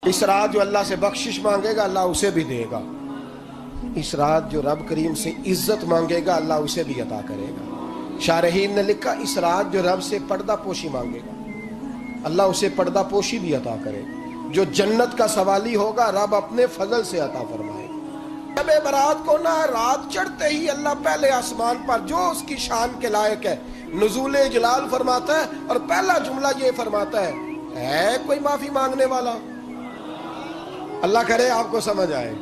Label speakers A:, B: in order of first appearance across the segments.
A: اس رات جو اللہ سے بخشش مانگے گا اللہ اسے بھی دے گا، اس رات جو رب کریم سے عزت مانگے گا اللہ اسے بھی عطا کرے گا۔ شارحین نے لکھا اس رات جو رب سے پردہ پوشی مانگے گا اللہ اسے پردہ پوشی بھی عطا کرے گا، جو جنت کا سوالی ہوگا رب اپنے فضل سے عطا فرمائے گا۔ شب برات کو نہ رات چڑھتے ہی اللہ پہلے آسمان پر جو اس کی شان کے لائق ہے نزول جلال فرماتا ہے، اور پہلا جملہ یہ فرماتا ہے کوئی معافی مانگنے والا؟ اللہ کرے آپ کو سمجھ آئے،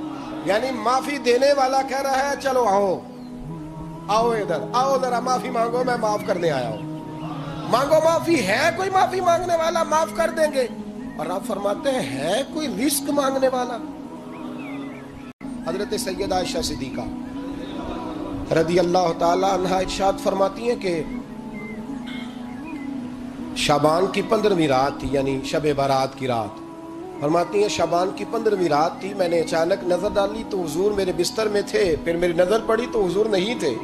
A: یعنی معافی دینے والا کہہ رہا ہے چلو آؤ ادھر آؤ ذرا معافی مانگو، میں معاف کرنے آیا ہوں، مانگو معافی۔ ہے کوئی معافی مانگنے والا؟ معاف کر دیں گے۔ اور آپ فرماتے ہیں ہے کوئی رزق مانگنے والا؟ حضرت سیدہ عائشہ صدیقہ رضی اللہ تعالی عنہ ارشاد فرماتی ہیں کہ شعبان کی 15ویں رات تھی، یعنی شب برات کی رات۔ فرماتی ہیں شعبان کی 15ویں رات تھی، میں نے اچانک نظر ڈالی تو حضور میرے بستر میں تھے، پھر میری نظر پڑی تو حضور نہیں تھے۔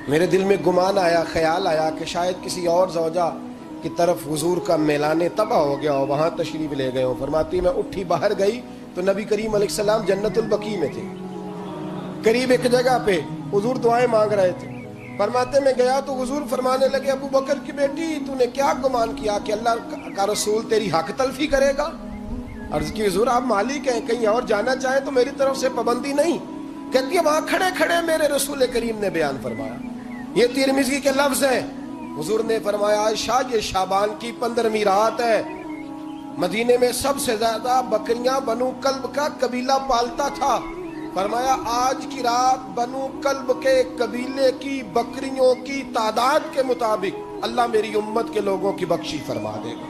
A: میرے دل میں گمان آیا، خیال آیا کہ شاید کسی اور زوجہ کی طرف حضور کا میلان طبع ہو گیا ہو، وہاں تشریف لے گئے ہو۔ فرماتی میں اٹھی باہر گئی تو نبی کریم علیہ السلام جنت البقیع میں تھے، قریب ایک جگہ پہ حضور دعائیں مانگ رہے تھے۔ فرماتے میں گیا تو حضور فرمانے لگے ابو بکر کی بیٹی تو نے کیا گمان کیا کہ اللہ کا رسول تیری حق تلفی کرے گا؟ عرض کی حضور آپ مالک ہیں، کہیں اور جانا چاہیں تو میری طرف سے پابندی نہیں۔ کہتی ہے وہاں کھڑے کھڑے میرے رسول کریم نے بیان فرمایا، یہ ترمذی کے لفظ ہیں، حضور نے فرمایا عائشہ یہ شعبان کی 15ویں رات ہے، مدینے میں سب سے زیادہ بکریاں بنو کلب کا قبیلہ پالتا تھا۔ فرمایا آج کی رات بنو کلب کے قبیلے کی بکریوں کی تعداد کے مطابق اللہ میری امت کے لوگوں کی بخشش فرما دے گا۔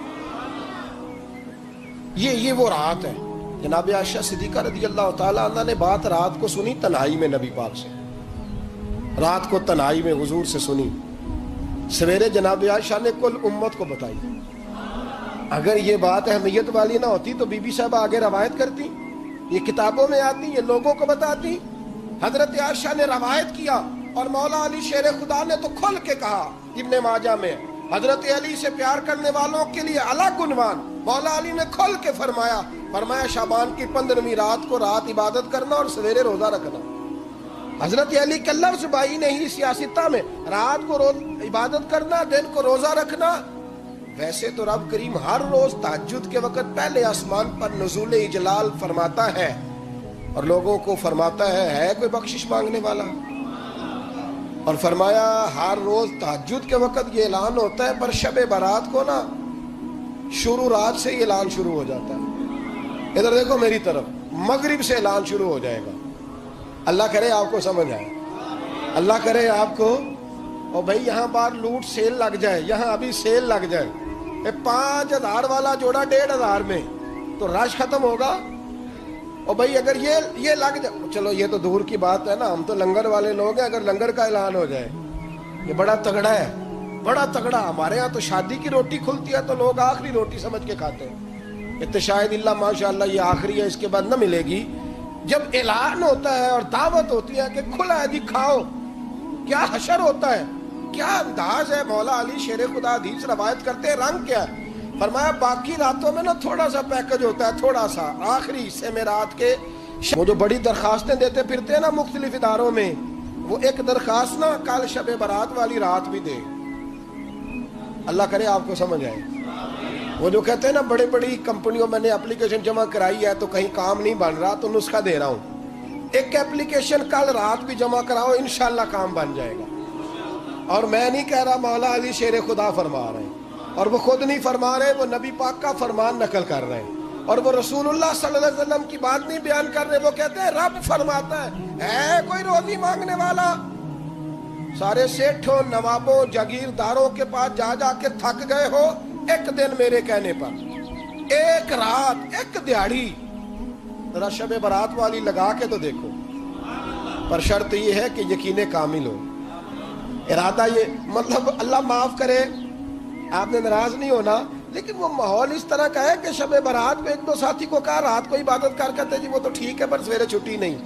A: یہ وہ رات ہے۔ جناب عائشہ صدیقہ رضی اللہ تعالیٰ عنہ نے بات رات کو سنی تنہائی میں نبی پاک سے، رات کو تنہائی میں حضور سے سنی، سویرے جناب عائشہ نے کل امت کو بتائی۔ اگر یہ بات اہمیت والی نہ ہوتی تو بی بی صاحبہ آگے روایت کرتی، یہ کتابوں میں آتی، یہ لوگوں کو بتاتی۔ حضرت عائشہ نے روایت کیا اور مولا علی شیر خدا نے تو کھل کے کہا، ابن ماجہ میں حضرت علی سے پیار کرنے والوں کے لیے الگ عنوان، مولا علی نے کھل کے فرمایا شعبان کی 15ویں رات کو رات عبادت کرنا اور سویرے روزہ رکھنا۔ حضرت علی کے لفظ بائی نے ہی سیاستہ میں رات کو عبادت کرنا، دن کو روزہ رکھنا۔ ویسے تو رب کریم ہر روز تہجد کے وقت پہلے آسمان پر نزول جلال فرماتا ہے اور لوگوں کو فرماتا ہے کوئی بخشش مانگنے والا؟ اور فرمایا ہر روز تہجد کے وقت یہ اعلان ہوتا ہے، پر شب برات کو نا شروع رات سے یہ اعلان شروع ہو جاتا ہے۔ ادھر دیکھو میری طرف، مغرب سے اعلان شروع ہو جائے گا۔ اللہ کرے آپ کو سمجھ آئے، اللہ کرے آپ کو۔ اور بھائی یہاں بار لوٹ سیل لگ جائے، یہاں ابھی سیل لگ جائے، 5000 والا جوڑا 1500 میں تو رش ختم ہوگا۔ اور بھائی اگر یہ لگ جائے، چلو یہ تو دور کی بات ہے نا، ہم تو لنگر والے لوگ ہیں، اگر لنگر کا اعلان ہو جائے یہ بڑا تگڑا ہے، بڑا تگڑا۔ ہمارے ہاں تو شادی کی روٹی کھلتی ہے تو لوگ آخری روٹی سمجھ کے کھاتے ہیں، شاید اللہ ماشاءاللہ یہ آخری ہے اس کے بعد نہ ملے گی۔ جب اعلان ہوتا ہے اور دعوت ہوتی ہے کہ کھلا ہے جی کھاؤ، کیا حشر ہوتا ہے، کیا انداز ہے۔ مولا علی شیر خدا حدیث روایت کرتے ہیں، رنگ کیا ہے؟ فرمایا باقی راتوں میں نا تھوڑا سا پیکج ہوتا ہے، تھوڑا سا آخری حصے میں رات کے وہ جو بڑی درخواستیں دیتے پھرتے ہیں نا مختلف اداروں میں، وہ ایک درخواست نا کل شب برات والی رات بھی دے۔ اللہ کرے آپ کو سمجھ آئے۔ وہ جو کہتے ہیں نا بڑی بڑی کمپنیوں میں نے اپلیکیشن جمع کرائی ہے تو کہیں کام نہیں بن رہا تو نسخہ دے رہا ہوں، ایک اپلیکیشن کل رات بھی جمع کراؤ انشاءاللہ کام بن جائے گا۔ اور میں نہیں کہہ رہا، مولا علی شیر خدا فرما رہے ہیں، اور وہ خود نہیں فرما رہے، وہ نبی پاک کا فرمان نقل کر رہے ہیں، اور وہ رسول اللہ صلی اللہ علیہ وسلم کی بات نہیں بیان کر رہے، وہ کہتے ہیں رب فرماتا ہے کوئی روزی مانگنے والا؟ سارے سیٹھوں نوابوں جاگیرداروں کے پاس جا جا کے تھک گئے ہو، ایک دن میرے کہنے پر، ایک رات، ایک دیہڑی ذرا شب برات والی لگا کے تو دیکھو۔ پر شرط یہ ہے کہ یقین کامل ہو، ارادہ یہ، مطلب اللہ معاف کرے آپ نے ناراض نہیں ہونا، لیکن وہ ماحول اس طرح کا ہے کہ شب برات میں ایک دو ساتھی کو کہا رات کو عبادت کر کرتے جی وہ تو ٹھیک ہے پر سویرے چھٹی نہیں،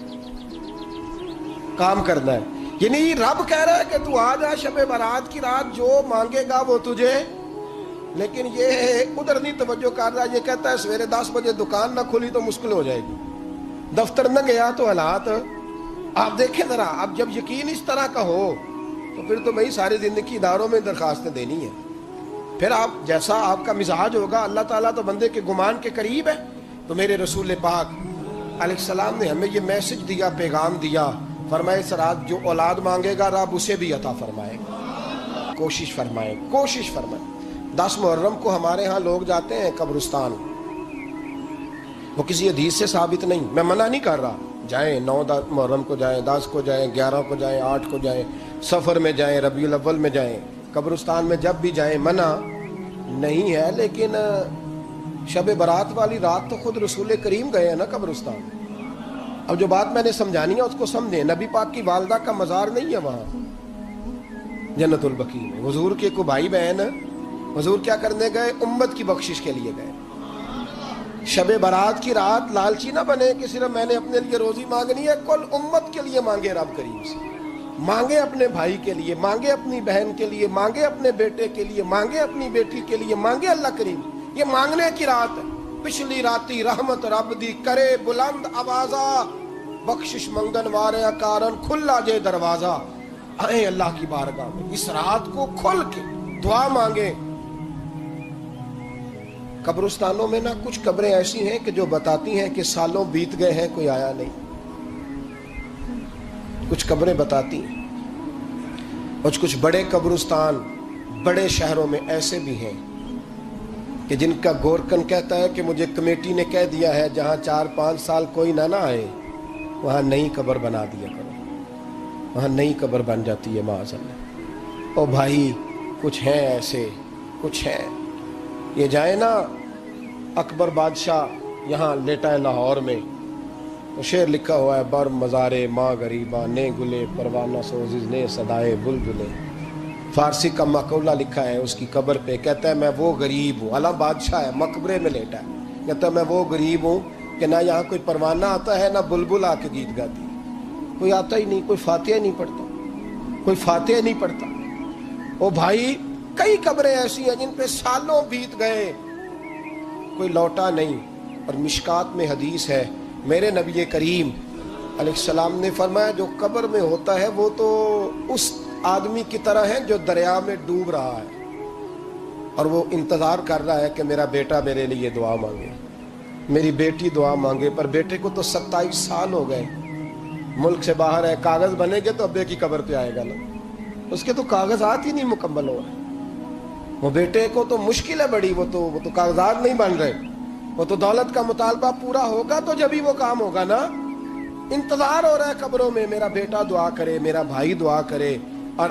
A: کام کرنا ہے۔ یعنی رب کہہ رہا ہے کہ تو آ جا شب برات کی رات، جو مانگے گا وہ تجھے لیکن یہ ادھر نہیں توجہ کر رہا. یہ کہتا ہے سویرے 10 بجے دکان نہ کھلی تو مشکل ہو جائے گی, دفتر نہ گیا تو حالات آپ دیکھیں ذرا. اب جب یقین اس طرح کا ہو تو پھر تو میں ساری زندگی اداروں میں درخواستیں دینی ہے. پھر آپ جیسا آپ کا مزاج ہوگا, اللہ تعالیٰ تو بندے کے گمان کے قریب ہے. تو میرے رسول پاک علیہ السلام نے ہمیں یہ میسج دیا, پیغام دیا, فرمائے اس رات جو اولاد مانگے گا رب اسے بھی عطا فرمائے گا. کوشش فرمائے, کوشش فرمائے. 10 محرم کو ہمارے ہاں لوگ جاتے ہیں قبرستان, وہ کسی حدیث سے ثابت نہیں, میں منع نہیں کر رہا, جائیں 9 محرم کو جائیں, 10 کو جائیں, 11 کو جائیں, 8 کو جائیں, سفر میں جائیں, ربیع الاول میں جائیں, قبرستان میں جب بھی جائیں, منع نہیں ہے. لیکن شب برات والی رات تو خود رسول کریم گئے ہیں نا قبرستان. اب جو بات میں نے سمجھانی ہے اس کو سمجھیں. نبی پاک کی والدہ کا مزار نہیں ہے وہاں جنت البقیع میں. حضور کے کو بھائی بہن, حضور کیا کرنے گئے؟ امت کی بخشش کے لیے گئے. شب برات کی رات لالچی نہ بنے کہ صرف میں نے اپنے لیے روزی مانگنی ہے, کل امت کے لیے مانگے رب کریم سے. مانگے اپنے بھائی کے لیے, مانگے اپنی بہن کے لیے, مانگے اپنے بیٹے کے لیے, مانگے اپنی بیٹی کے لیے, مانگے اللہ کریم. یہ مانگنے کی رات ہے. پچھلی راتی رحمت رب دی کرے بلند آوازہ, بخشش منگن وارے کارن کھلا جے دروازہ. آئیں اللہ کی بارگاہ میں اس رات کو کھل کے دعا مانگیں. قبرستانوں میں نا کچھ قبریں ایسی ہیں کہ جو بتاتی ہیں کہ سالوں بیت گئے ہیں کوئی آیا نہیں. کچھ قبریں بتاتی ہیں. اور کچھ بڑے قبرستان بڑے شہروں میں ایسے بھی ہیں کہ جن کا گورکن کہتا ہے کہ مجھے کمیٹی نے کہہ دیا ہے جہاں 4-5 سال کوئی نہ آئے وہاں نئی قبر بنا دیا کرو. وہاں نئی قبر بن جاتی ہے معاذ اللہ. او بھائی کچھ ہیں ایسے, کچھ ہیں. یہ جائے نا اکبر بادشاہ یہاں لیٹا ہے لاہور میں, شعر لکھا ہوا ہے, بر مزارے ماں غریباں نے گلے پروانہ سوزز نے صدائے بلبلے. فارسی کا مقولہ لکھا ہے اس کی قبر پہ, کہتا ہے میں وہ غریب ہوں. اعلیٰ بادشاہ ہے, مقبرے میں لیٹا ہے, کہتا ہے میں وہ غریب ہوں کہ نہ یہاں کوئی پروانہ آتا ہے نہ بلبل آ کے گیت گاتی. کوئی آتا ہی نہیں, کوئی فاتحہ نہیں پڑھتا, کوئی فاتحہ نہیں پڑھتا. او بھائی کئی قبریں ایسی ہیں جن پہ سالوں بیت گئے کوئی لوٹا نہیں. اور مشکات میں حدیث ہے, میرے نبی کریم علیہ السلام نے فرمایا جو قبر میں ہوتا ہے وہ تو اس آدمی کی طرح ہے جو دریا میں ڈوب رہا ہے اور وہ انتظار کر رہا ہے کہ میرا بیٹا میرے لیے دعا مانگے, میری بیٹی دعا مانگے. پر بیٹے کو تو 27 سال ہو گئے, ملک سے باہر ہے, کاغذ بنے گے تو ابے کی قبر پہ آئے گا نا. اس کے تو کاغذات ہی نہیں مکمل ہو رہے. وہ بیٹے کو تو مشکل ہے بڑی, وہ تو کاغذات نہیں بن رہے. وہ تو دولت کا مطالبہ پورا ہوگا تو جب ہی وہ کام ہوگا نا. انتظار ہو رہا ہے قبروں میں میرا بیٹا دعا کرے, میرا بھائی دعا کرے. اور